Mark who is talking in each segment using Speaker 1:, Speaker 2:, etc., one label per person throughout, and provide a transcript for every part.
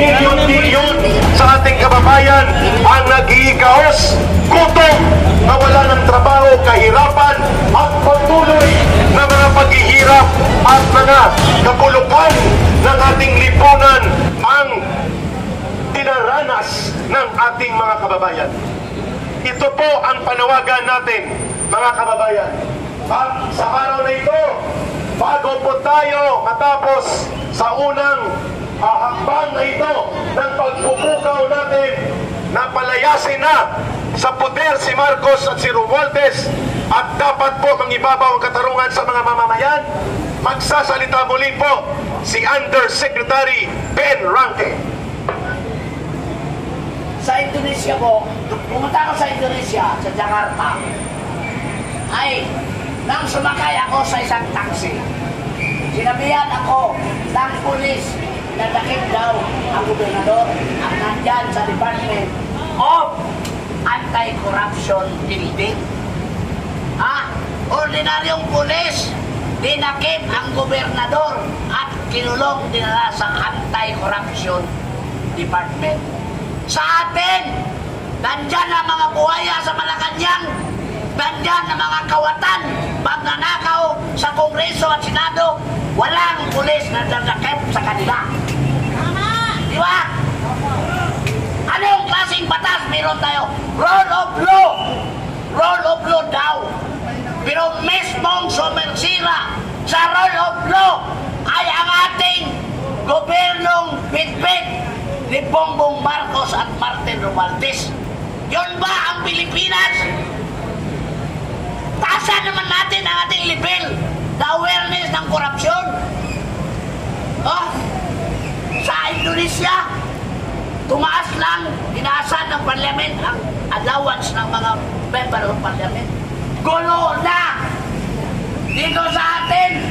Speaker 1: milyon-milyon sa ating kababayan ang nag-iikaos, gutom, nawala ng trabaho, kahirapan at patuloy na mga paghihirap at mga kapulukan ng ating lipunan ang dinaranas ng ating mga kababayan. Ito po ang panawagan natin, mga kababayan. At sa araw na ito, bago po tayo matapos sa unang hakbang na ito ng pagpupukaw natin na palayasin na sa poder si Marcos at si Romualdez at dapat po mangibabaw ang katarungan sa mga mamamayan, magsasalita muli po si Undersecretary Ben Ranque.
Speaker 2: Sa Indonesia po, pumunta ako sa Indonesia, sa Jakarta, ay nang sumakay ako sa isang taxi, sinabihan ako ng pulis na dakip daw ang gobernador ang nandyan sa Department of Anti-Corruption Building. Ordinaryong pulis, dinakip ang gobernador at kinulong dinala sa Anti-Corruption Department. Sa atin, nandyan ang mga buhaya sa Malacanang, nandyan ang mga kawatan, magnanakaw sa Kongreso at Senado, walang pulis na dadakip sa kanila. Di ba? Anong klaseng batas meron tayo? Rule of law. Rule of law daw. Pero mismong sumersira sa rule of law ay ang ating gobernong bitbit ni Bongbong Marcos at Martin Romualdez. Yun ba ang Pilipinas? Taasan naman natin ang ating level na awareness ng korupsyon. Sa Indonesia, tumaas lang, tinaasan ng parliament ang allowance ng mga member of parliament. Gulo na! Dito sa atin,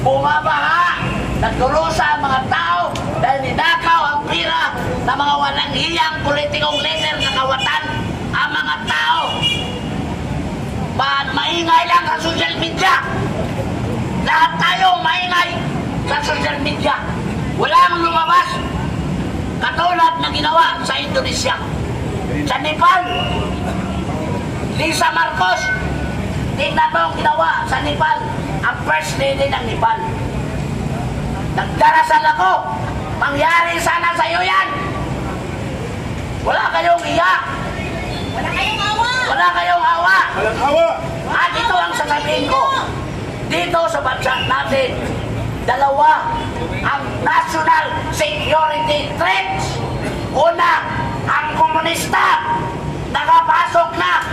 Speaker 2: bumabaha, nagdurusa ang mga tao dahil ninakaw ang pira ng mga walang hiyang politikong leader na kawatan ang mga tao. Maingay lang sa social media. Lahat tayo maingay sa social media. Walang lumabas katulad na ginawa sa Indonesia. Sa Nepal, Lisa Marcos, tingnan mo ang ginawa sa Nepal, ang first lady ng Nepal. Nagdarasal ako, mangyari sana sa iyo yan. Wala kayong iyak.
Speaker 3: Wala kayong awa.
Speaker 2: Wala kayong awa.
Speaker 1: Walang hawa!
Speaker 2: At ito ang sasabihin ko. Dito sa bansa natin, dalawa ang national security threats. Una, ang komunista nakapasok na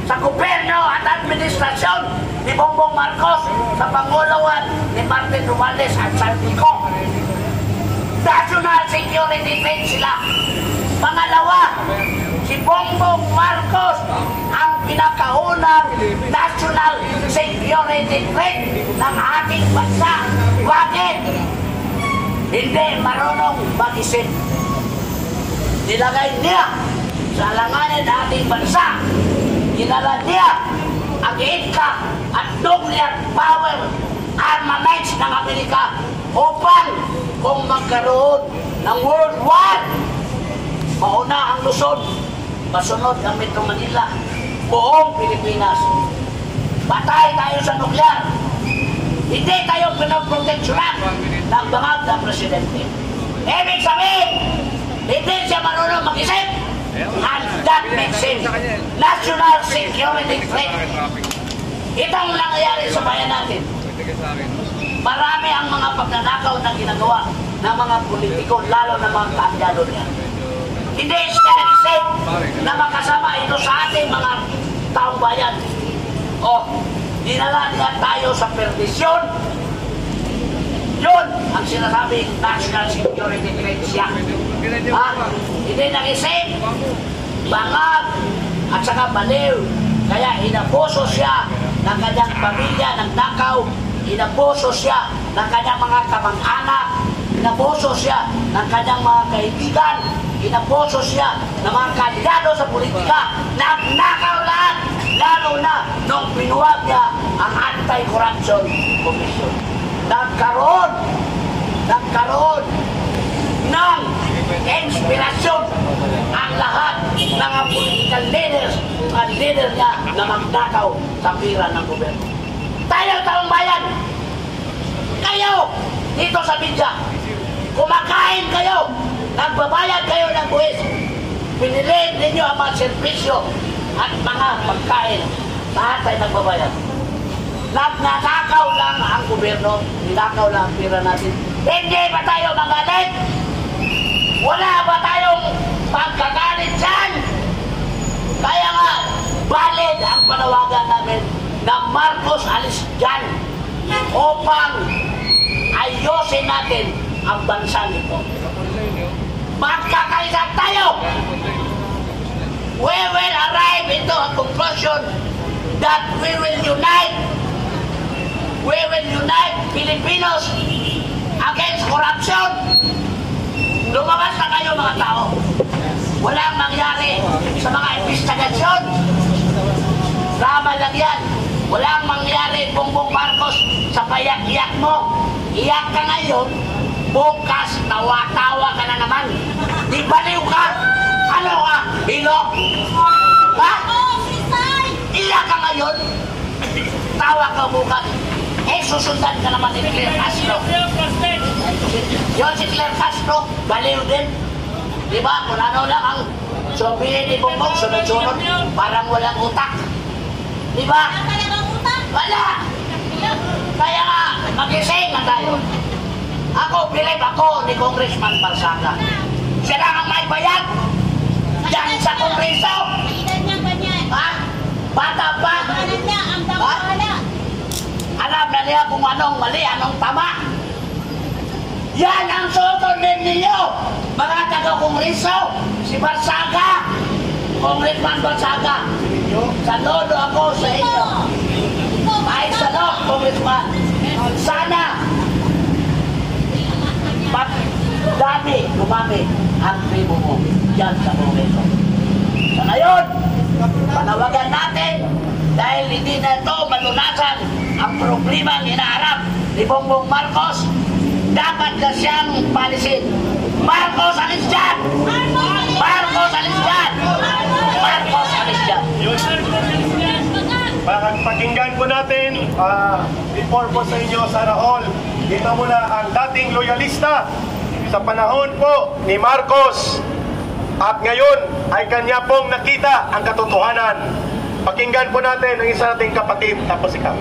Speaker 2: sa gobyerno at administrasyon ni Bongbong Marcos sa pangulawan ni Martin Romualdez at Saldico. National security threat sila. Pangalawa, si Bongbong Marcos ang pinakaunang national security threat ng ating bansa. Bakit? Hindi marunong mag-isip. Nilagay niya sa alanganin ng ating bansa. Ginala niya ang itka at nuclear power armaments ng Amerika upang kung magkaroon ng World War, mauna ang Luzon, masunod ang Metro Manila, buong Pilipinas. Patay tayo sa nuclear. Hindi tayo pinaproteksyonan ng bangag na presidente. Ibig sabihin, hindi siya marunong mag-isip. And that makes him national security threat. Itong nangyayari sa bayan natin. Marami ang mga pagnanakaw na ginagawa ng mga politiko, lalo na mga kaalyado niya. Hindi siya nag-isip na makasama ito sa ating mga taong bayan. Dinala niya tayo sa perdisyon. Yun ang sinasabing national security threat siya. Hindi nag-isip, bangag, at saka baliw. Kaya inabuso siya ng kanyang pamilya, ng nakaw. Inabuso siya ng kanyang mga kamag-anak. Inabuso siya ng kanyang mga kaibigan. Inabuso siya ng mga kandidato sa politika. Nagnakaw lahat, lalo na nung pinuwag niya ang Anti-Corruption Commission. Nagkaroon ng inspirasyon ang lahat ng mga political leaders at leader niya na magnakaw sa pira ng gobyerno. Tayo, taong bayan, kayo dito sa media, kumakain kayo, nagbabayad kayo ng buwis, pinili ninyo ang mga servisyo at mga pagkain, lahat tayo nagbabayad. Nagnanakaw lang ang gobyerno, ninakaw lang ang pira natin. Hindi ba tayo magalit? Wala ba tayong pagkagalit dyan? Kaya nga, valid ang panawagan namin na Marcos alis dyan upang ayusin natin ang bansa nito. Magkakaisa tayo! We will arrive into a conclusion that we will unite Filipinos against corruption. Lumabas na kayo mga tao. Walang mangyari sa mga investigasyon. Tama lang yan. Walang mangyari, Bongbong Marcos, sa payak-iyak mo. Iyak ka ngayon, bukas tawa-tawa ka na naman. Di baliw ka? Ano ka? Hilo? Ha? Iyak ka ngayon, tawa ka bukas. Eh, susundan ka naman ni Claire Castro. Yun si Claire Castro, baliw din. Di ba? Kung ano lang ang sabihin ni Bongbong, sunod-sunod, parang walang utak. Di ba? Wala! Kaya nga, mag-ising na tayo. Ako, bilib ako ni Congressman Barsaga. Siya lang ang may bayad. Diyan sa Kongreso. Ha? Bata pa. Ha? Alam na niya kung anong mali, anong tama. Yan ang susundin ninyo, mga taga-Kongreso. Si Barsaga, Congressman Barsaga. Saludo ako sa inyo. Ay, salud, Congressman. Sana dami, dumami ang tribo mo dyan sa Kongreso. Sa ngayon, panawagan natin dahil hindi na ito malunasan ang problema ang hinaharap ni Bongbong Marcos, dapat na siyang palisin. Marcos, alis dyan! Marcos, alis dyan! Marcos, alis dyan!
Speaker 1: Pakinggan po natin, before po sa inyo, Sarah Hall, dito muna ang dating loyalista sa panahon po ni Marcos at ngayon ay kanya pong nakita ang katotohanan. Pakinggan po natin ang isa nating kapatid, tapos ikaw.